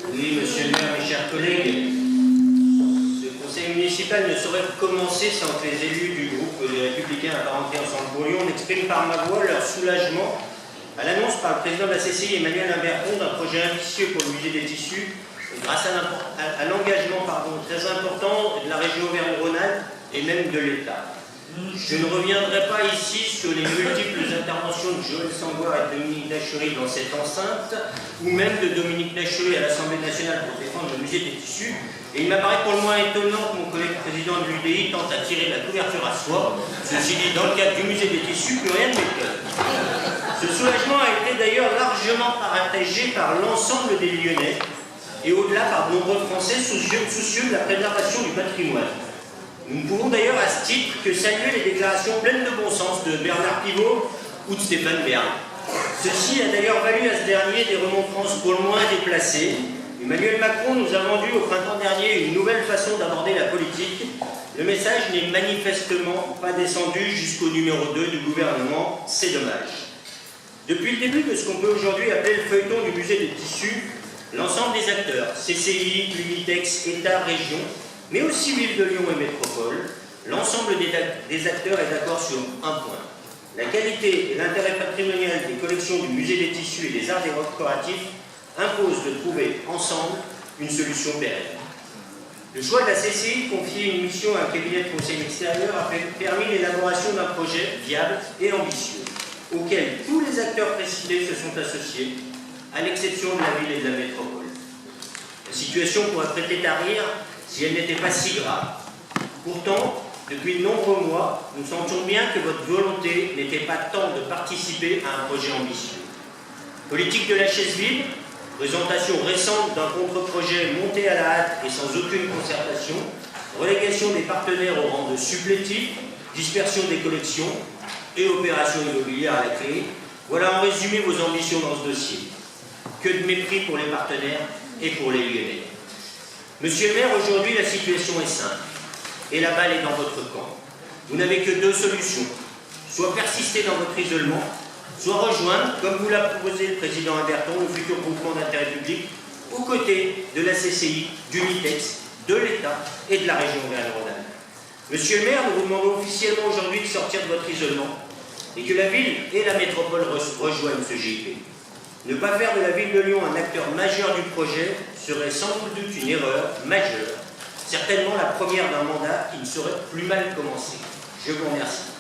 Oui, monsieur le maire, mes chers collègues, ce conseil municipal ne saurait commencer sans que les élus du groupe des Républicains apparentés Ensemble pour Lyon n'expriment par ma voix leur soulagement à l'annonce par le président de la CCI, Emmanuel Imberton, d'un projet ambitieux pour le musée des tissus, grâce à l'engagement très important de la région Auvergne-Rhône-Alpes et même de l'État. Je ne reviendrai pas ici sur les multiples interventions de Joël Sangoire et de Dominique Nachery dans cette enceinte, ou même de Dominique Nachery à l'Assemblée nationale pour défendre le musée des tissus. Et il m'apparaît pour le moins étonnant que mon collègue président de l'UDI tente à tirer la couverture à soie. Ceci dit, dans le cadre du musée des tissus, plus rien ne m'étonne. Ce soulagement a été d'ailleurs largement partagé par l'ensemble des Lyonnais, et au-delà par de nombreux Français soucieux de la préservation du patrimoine. Nous ne pouvons d'ailleurs à ce titre que saluer les déclarations pleines de bon sens de Bernard Pivot ou de Stéphane Bern. Ceci a d'ailleurs valu à ce dernier des remontrances pour le moins déplacées. Emmanuel Macron nous a vendu au printemps dernier une nouvelle façon d'aborder la politique. Le message n'est manifestement pas descendu jusqu'au numéro 2 du gouvernement, c'est dommage. Depuis le début de ce qu'on peut aujourd'hui appeler le feuilleton du musée des tissus, l'ensemble des acteurs, CCI, Unitex, État, région, mais aussi Ville de Lyon et Métropole, l'ensemble des acteurs est d'accord sur un point. La qualité et l'intérêt patrimonial des collections du musée des tissus et des arts décoratifs imposent de trouver ensemble une solution pérenne. Le choix de la CCI de confier une mission à un cabinet de conseil extérieur a permis l'élaboration d'un projet viable et ambitieux, auquel tous les acteurs précités se sont associés, à l'exception de la ville et de la métropole. La situation pourrait prêter à rire si elle n'était pas si grave. Pourtant, depuis de nombreux mois, nous sentions bien que votre volonté n'était pas tant de participer à un projet ambitieux. Politique de la chaise vide, présentation récente d'un contre-projet monté à la hâte et sans aucune concertation, relégation des partenaires au rang de supplétifs, dispersion des collections et opération immobilière à la clé, voilà en résumé vos ambitions dans ce dossier. Que de mépris pour les partenaires et pour les Lyonnais. Monsieur le maire, aujourd'hui la situation est simple et la balle est dans votre camp. Vous n'avez que deux solutions, soit persister dans votre isolement, soit rejoindre, comme vous l'a proposé le président Imberton, le futur groupement d'intérêt public, aux côtés de la CCI, d'Unitex, de l'État et de la région Auvergne-Rhône-Alpes. Monsieur le maire, nous vous demandons officiellement aujourd'hui de sortir de votre isolement et que la ville et la métropole rejoignent ce GIP. Ne pas faire de la ville de Lyon un acteur majeur du projet serait sans doute une erreur majeure, certainement la première d'un mandat qui ne saurait plus mal commencer. Je vous remercie.